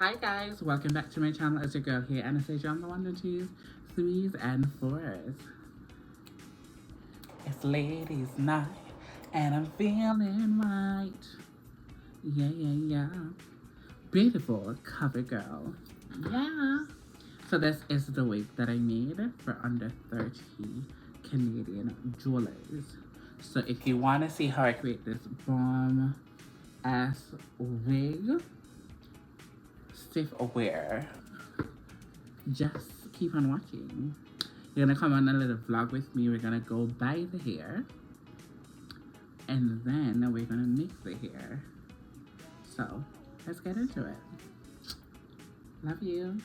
Hi guys, welcome back to my channel. It's your girl here, Anastasia on the 1 and 2s, 3s and 4s. It's ladies night and I'm feeling right. Yeah. Beautiful cover girl. Yeah. So this is the wig that I made for under 30 Canadian dollars. So if you want to see how I create this bomb ass wig, stiff aware, just keep on watching. You're gonna come on a little vlog with me. We're gonna go buy the hair and then we're gonna make the hair. So let's get into it. Love you.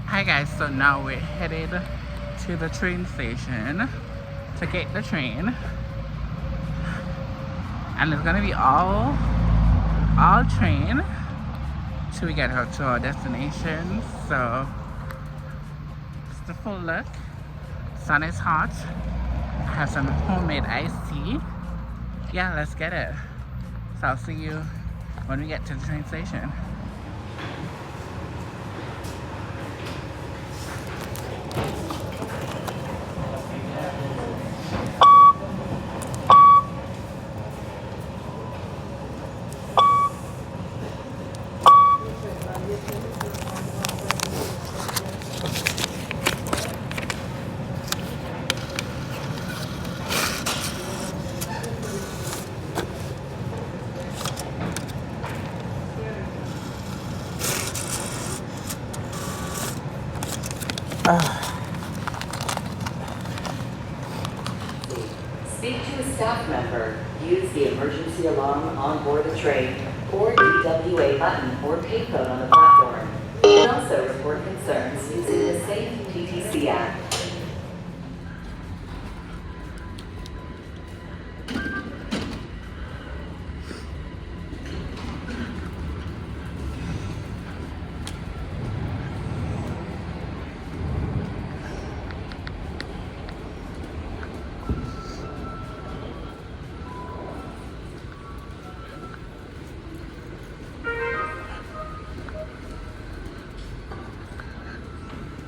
Hi guys, so now we're headed to the train station to get the train, and it's gonna be all train till we get to our destination. So it's the full look. Sun is hot. I have some homemade iced tea. Yeah, let's get it. So I'll see you when we get to the train station. Speak to a staff member, use the emergency alarm on board the train, or DWA button or payphone on the platform. You can also report concerns using the Safe TTC app.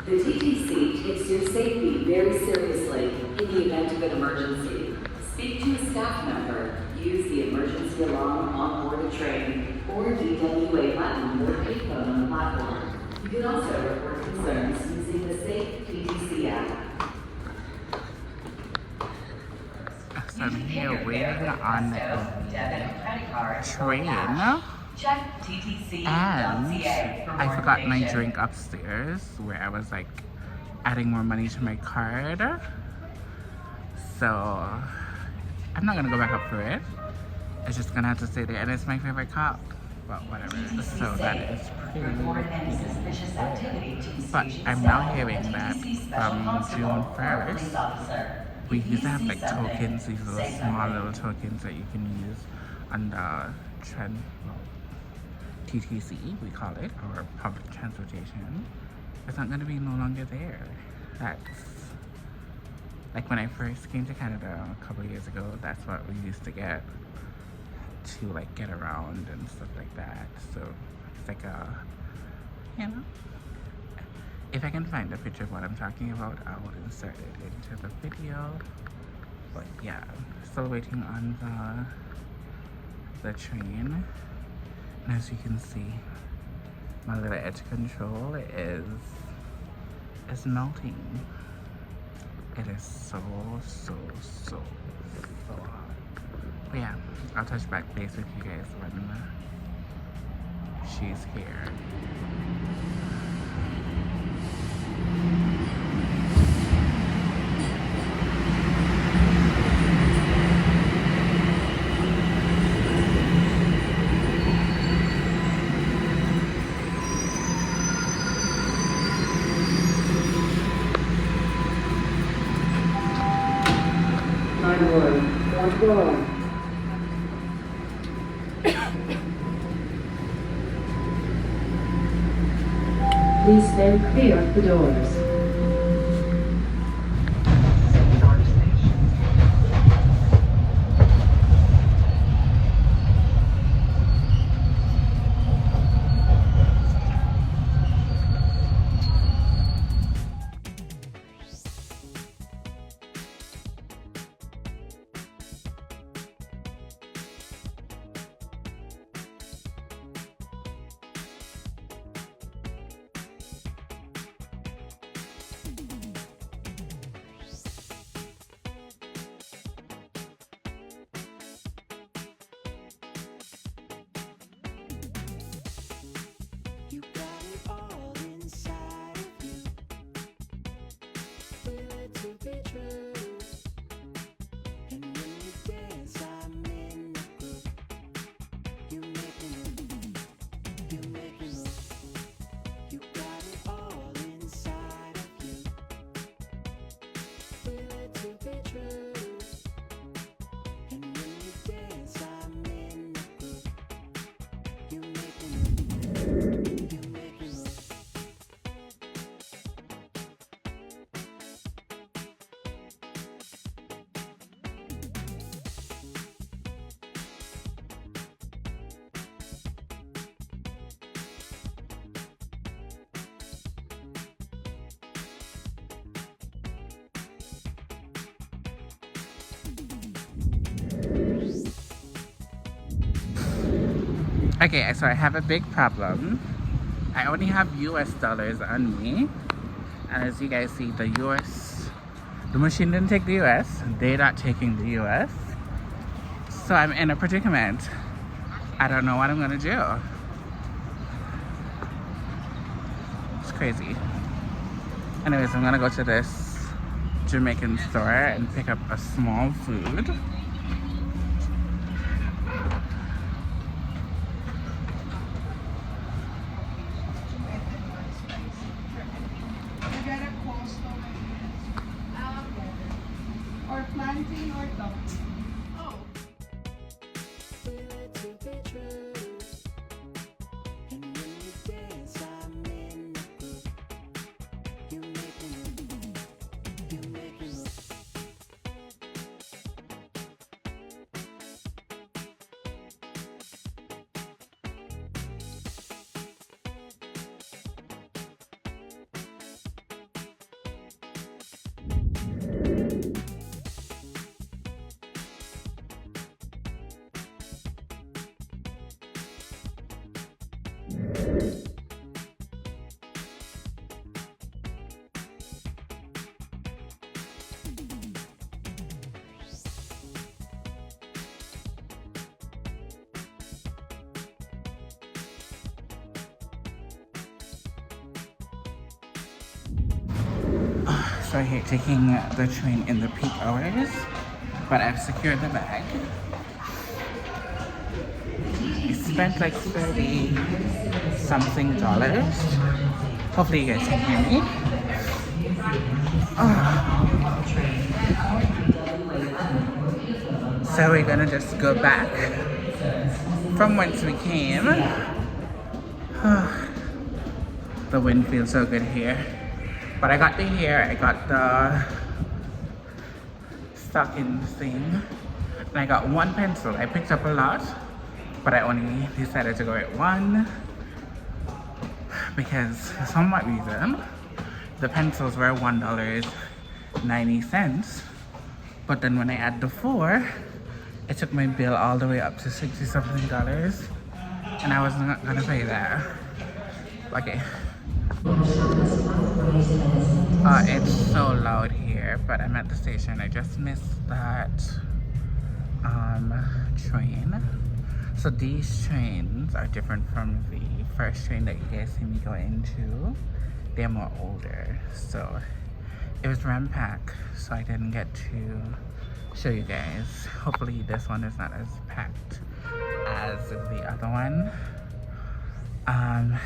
The TTC takes your safety very seriously in the event of an emergency. Speak to a staff member, use the emergency alarm on board a train, or DWA button or payphone on the platform. You can also report concerns using the Safe TTC app. So I'm here waiting on the train. Check TTC. And I forgot my drink upstairs where I was like adding more money to my card. So I'm not gonna go back up for it. It's just gonna have to stay there, and it's my favorite cup. But whatever. So that is pretty good. But I'm now hearing that from June 1st, we used to have like tokens, these little small little tokens that you can use on the TTC, we call it, or public transportation. It's not going to be no longer there. That's like when I first came to Canada a couple of years ago, that's what we used to get to like get around and stuff like that. So it's like a, you know, if I can find a picture of what I'm talking about, I will insert it into the video. But yeah, still waiting on the train. And as you can see, my little edge control is melting. It is so hot. But yeah, I'll touch back base with you guys when she's here. Please stand clear of the doors. Okay, so I have a big problem. I only have US dollars on me. And as you guys see, the machine didn't take the US. They're not taking the US. So I'm in a predicament. I don't know what I'm gonna do. It's crazy. Anyways, I'm gonna go to this Jamaican store and pick up a small food. Or planting or dumpling. So I hate taking the train in the peak hours, but I've secured the bag. I spent like $30 something. Hopefully you guys can hear me. So we're gonna just go back from whence we came. The wind feels so good here. But I got I got the stocking thing, and I got one pencil. I picked up a lot, but I only decided to go with one because for some odd reason, the pencils were $1.90, but then when I add the 4, it took my bill all the way up to $60 something, and I was not gonna pay that. Okay. It's so loud here, but I'm at the station. I just missed that train. So these trains are different from the first train that you guys see me go into. They're more older. So it was ram-packed, so I didn't get to show you guys. Hopefully this one is not as packed as the other one.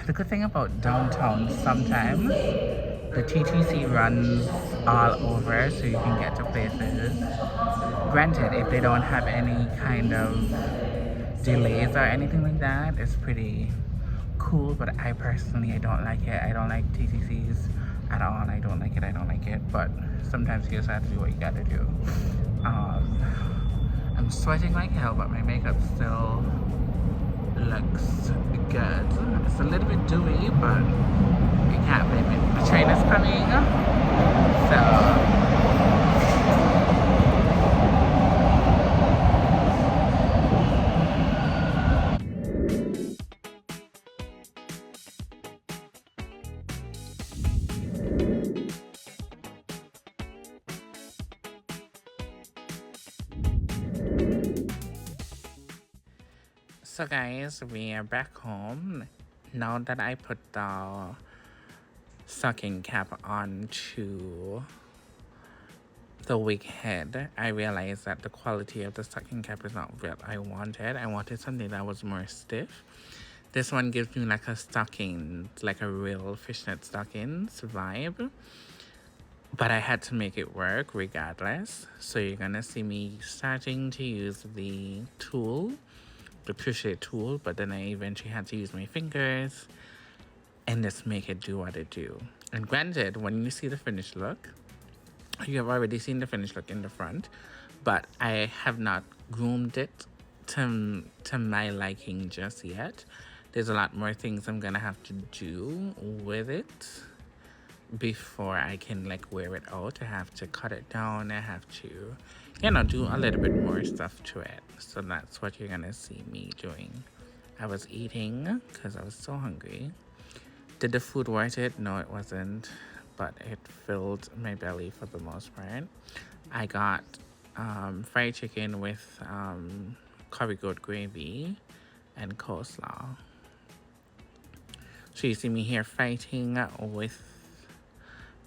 The good thing about downtown, sometimes the TTC runs all over so you can get to places. Granted, if they don't have any kind of delays or anything like that, it's pretty cool, but I personally, I don't like it. I don't like TTCs at all. I don't like it, but sometimes you just have to do what you gotta do. I'm sweating like hell, but my makeup still looks good. It's a little bit dewy, but you can't blame it. The train is coming, so So guys, we are back home. Now that I put the stocking cap onto the wig head, I realized that the quality of the stocking cap is not what I wanted. I wanted something that was more stiff. This one gives me like a stocking, like a real fishnet stockings vibe. But I had to make it work regardless. So you're gonna see me starting to use the tool, the crochet tool, but then I eventually had to use my fingers and just make it do what it do. And granted, when you see the finished look, you have already seen the finished look in the front, but I have not groomed it to my liking just yet. There's a lot more things I'm gonna have to do with it before I can like wear it out. I have to cut it down. I have to, you know, do a little bit more stuff to it. So that's what you're gonna see me doing. I was eating because I was so hungry. Did the food worth it? No, it wasn't, but it filled my belly for the most part. I got fried chicken with curry goat gravy and coleslaw. So you see me here fighting with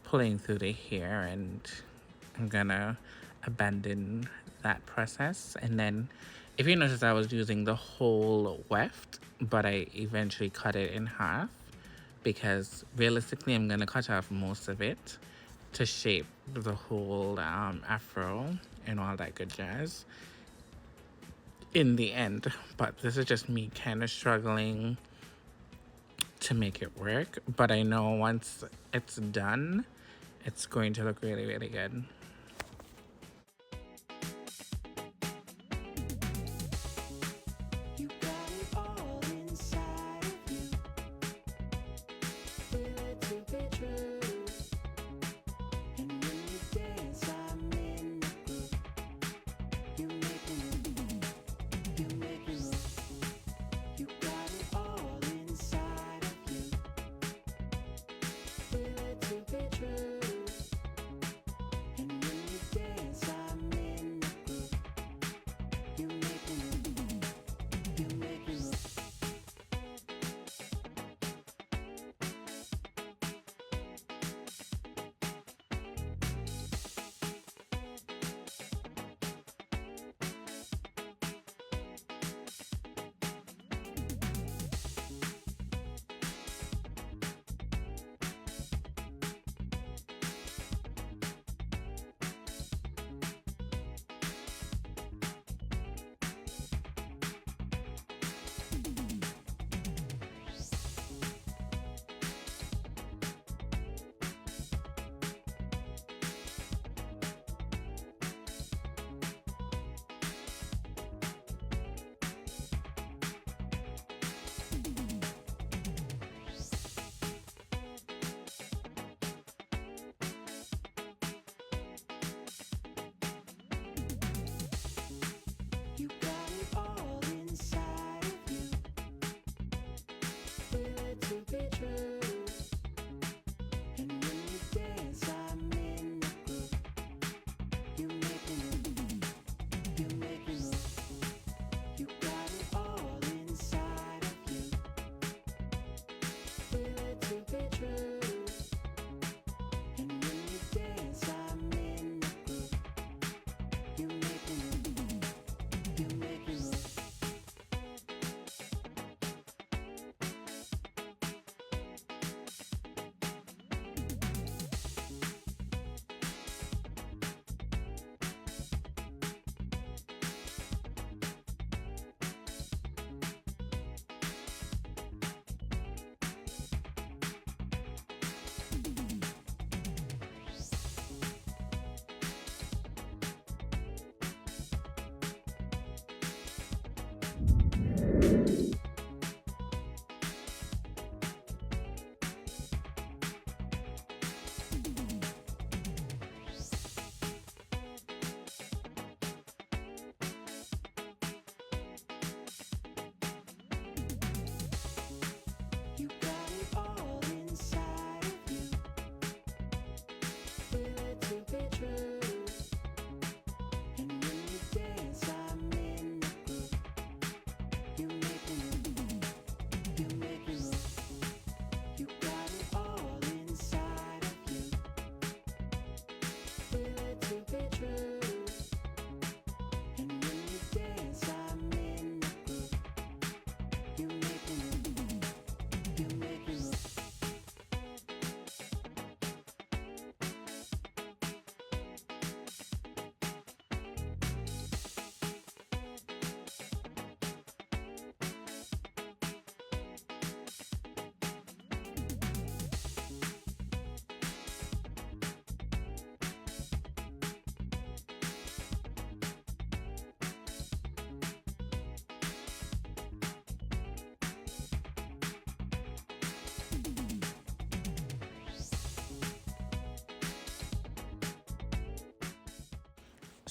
pulling through the hair, and I'm gonna abandon that process. And then if you notice, I was using the whole weft, but I eventually cut it in half because realistically I'm gonna cut off most of it to shape the whole afro and all that good jazz in the end. But this is just me kind of struggling to make it work, but I know once it's done, it's going to look really, really good.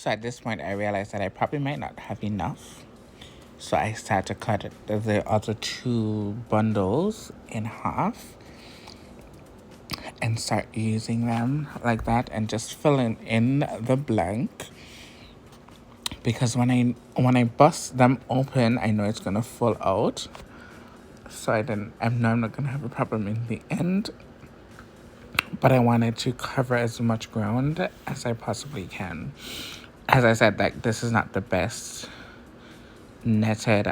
So at this point, I realized that I probably might not have enough. So I started to cut the other two bundles in half and start using them like that and just filling in the blank. Because when I bust them open, I know it's gonna fall out. So I'm not gonna have a problem in the end. But I wanted to cover as much ground as I possibly can. As I said, like, this is not the best netted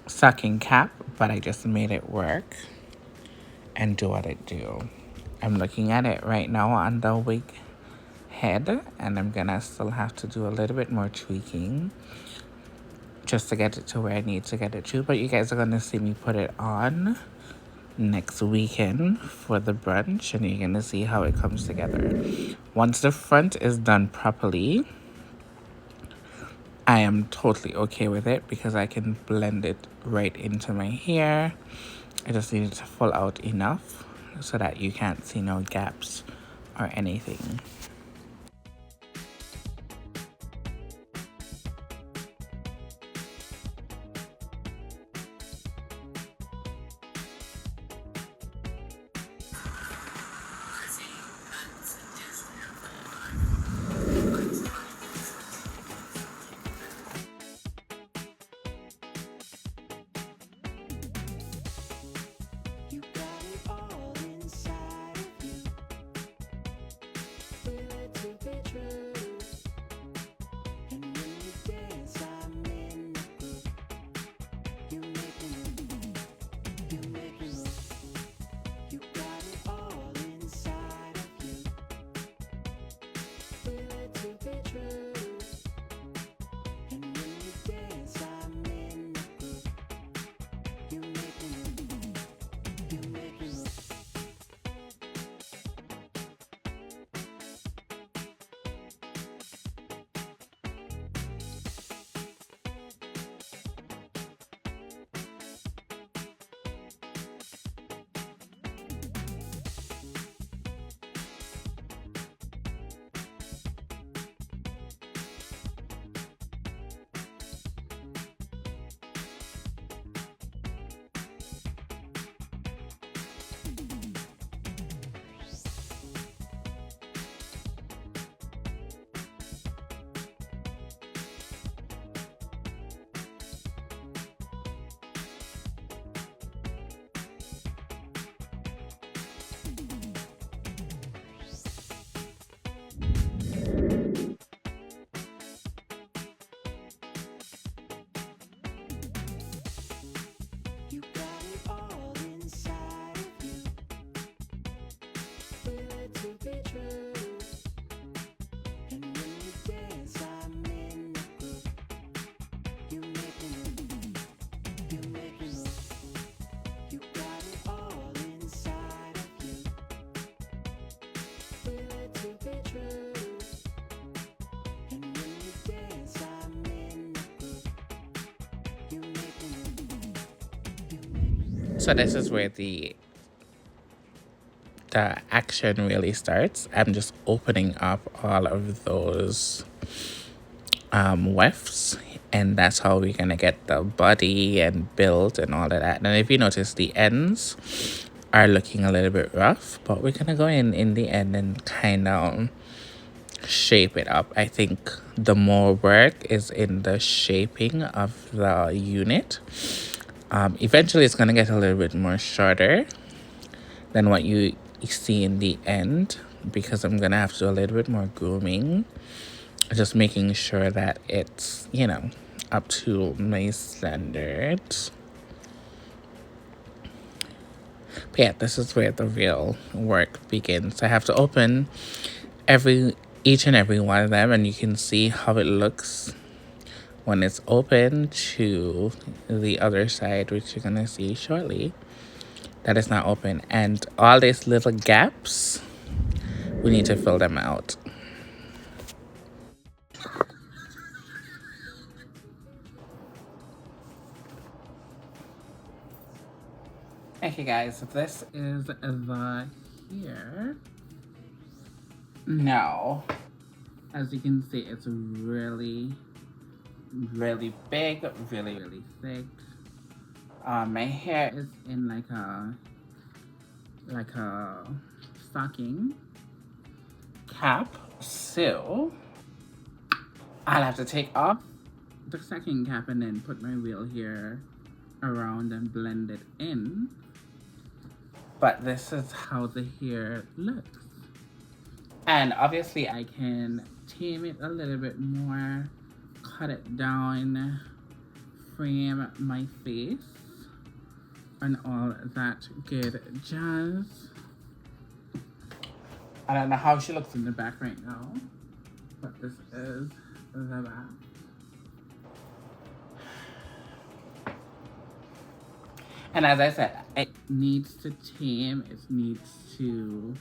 sucking cap, but I just made it work and do what it do. I'm looking at it right now on the wig head, and I'm gonna still have to do a little bit more tweaking just to get it to where I need to get it to. But you guys are gonna see me put it on next weekend for the brunch, and you're gonna see how it comes together. Once the front is done properly, I am totally okay with it because I can blend it right into my hair. I just need it to fall out enough so that you can't see no gaps or anything. So this is where the action really starts. I'm just opening up all of those wefts, and that's how we're gonna get the body and build and all of that. And if you notice, the ends are looking a little bit rough, but we're gonna go in the end and kind of shape it up. I think the more work is in the shaping of the unit. Eventually it's gonna get a little bit more shorter than what you see in the end, because I'm gonna have to do a little bit more grooming, just making sure that it's, you know, up to my standards. But yeah, this is where the real work begins. I have to open each and every one of them, and you can see how it looks when it's open to the other side, which you're gonna see shortly that is not open. And all these little gaps, we need to fill them out. Okay guys, so this is the hair. Now, as you can see, it's really, really big, really, really thick. My hair is in like a stocking cap, so I'll have to take off the stocking cap and then put my real hair around and blend it in. But this is how the hair looks. And obviously I can tame it a little bit more, cut it down, frame my face, and all that good jazz. I don't know how she looks in the back right now, but this is the back. And as I said, it needs to tame, it needs to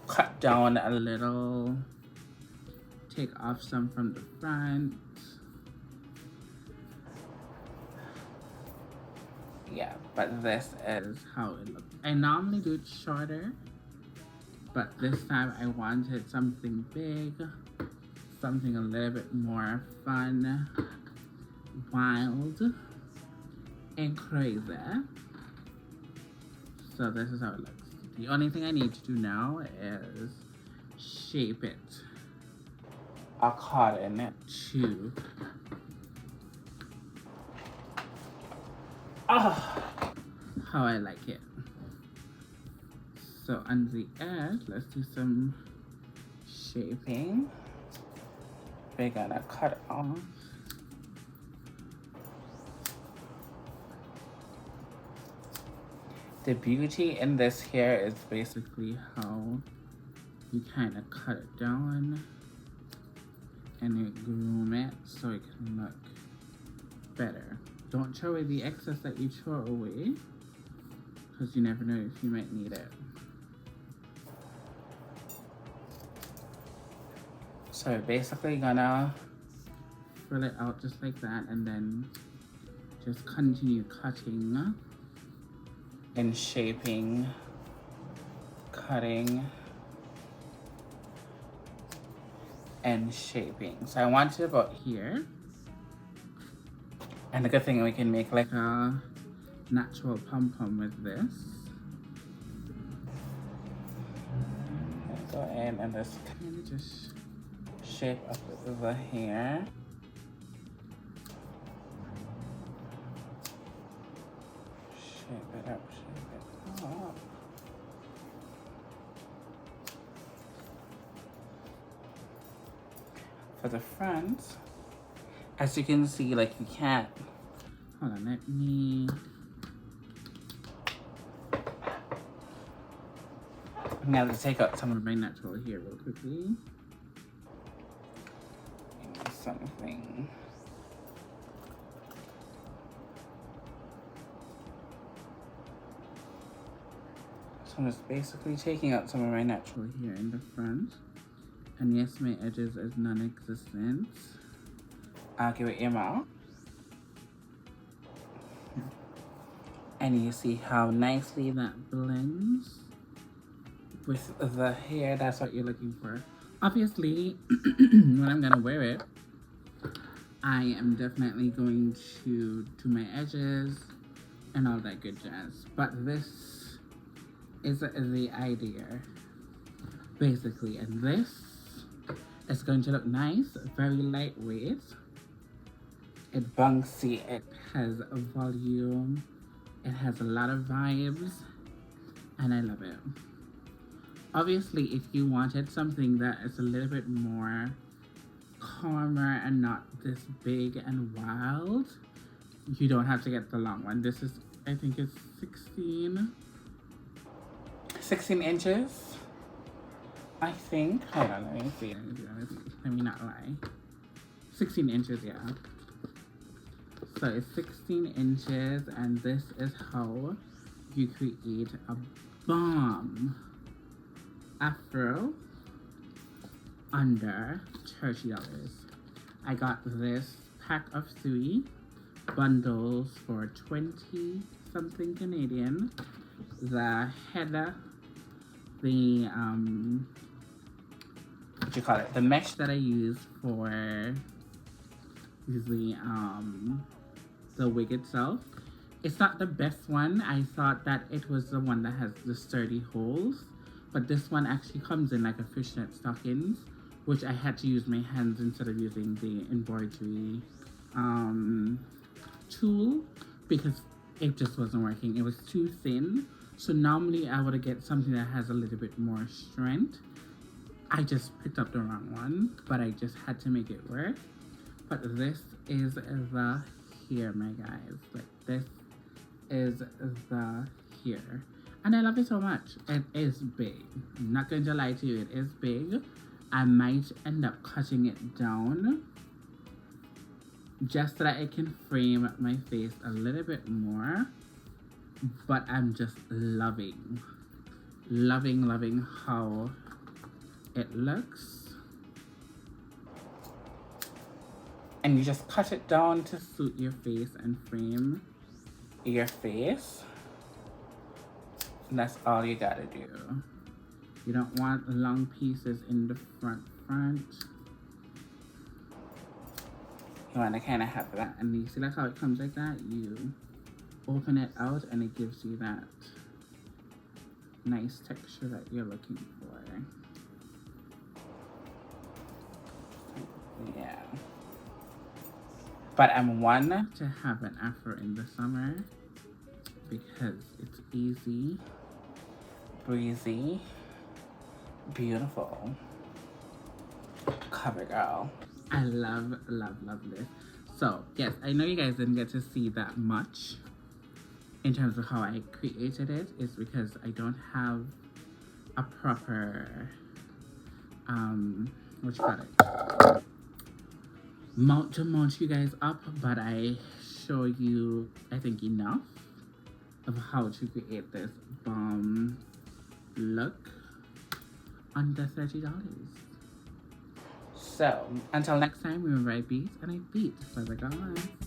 cut down a little, take off some from the front. Yeah, but this is how it looks. I normally do it shorter, but this time I wanted something big, something a little bit more fun, wild, and crazy. So this is how it looks. The only thing I need to do now is shape it according to how I like it. So on the edge, let's do some shaping. We're gonna cut off the beauty in this hair is basically how you kind of cut it down and you groom it so it can look better. Don't throw away the excess that you throw away, because you never know if you might need it. So we're basically gonna fill it out just like that and then just continue cutting and shaping, cutting, and shaping. So I want it about here. And the good thing, we can make like a natural pom-pom with this. Go in and just kind of just shape up the hair. Shape it up, shape it up. For the front, as you can see, like you can't, hold on, let me, I'm gonna have to take out some of my natural hair real quickly. Something. So I'm just basically taking out some of my natural hair in the front. And yes, my edges is non-existent. I'll give it your mouth. And you see how nicely that blends with the hair. That's what you're looking for. Obviously, when I'm gonna wear it, I am definitely going to do my edges and all that good jazz. But this is the idea, basically. And this is going to look nice, very lightweight. It's bouncy, it has a volume, it has a lot of vibes, and I love it. Obviously, if you wanted something that is a little bit more calmer and not this big and wild, you don't have to get the long one. This is, I think it's 16 inches, I think. Hold on, let me see. Let me not lie. 16 inches, yeah. So it's 16 inches, and this is how you create a bomb afro under $30. I got this pack of 3 bundles for 20 something Canadian. The header, the you call it, the mesh that I use for the wig itself. It's not the best one. I thought that it was the one that has the sturdy holes, but this one actually comes in like a fishnet stockings, which I had to use my hands instead of using the embroidery tool because it just wasn't working. It was too thin. So normally I would get something that has a little bit more strength. I just picked up the wrong one, but I just had to make it work. But this is the hair, my guys. Like, this is the hair. And I love it so much. It is big. I'm not going to lie to you, it is big. I might end up cutting it down just so that it can frame my face a little bit more. But I'm just loving how it looks. And you just cut it down to suit your face and frame your face. And that's all you gotta do. You don't want long pieces in the front. You wanna kinda have that. And you see like how it comes like that? You open it out and it gives you that nice texture that you're looking for. Yeah. But I'm one to have an afro in the summer because it's easy, breezy, beautiful. Cover girl. I love this. So yes, I know you guys didn't get to see that much in terms of how I created it. It's because I don't have a proper what you call it, mount to mount you guys up, but I show you I think enough of how to create this bomb look under $30. So until next time, remember I beat and I beat. Bye bye guys.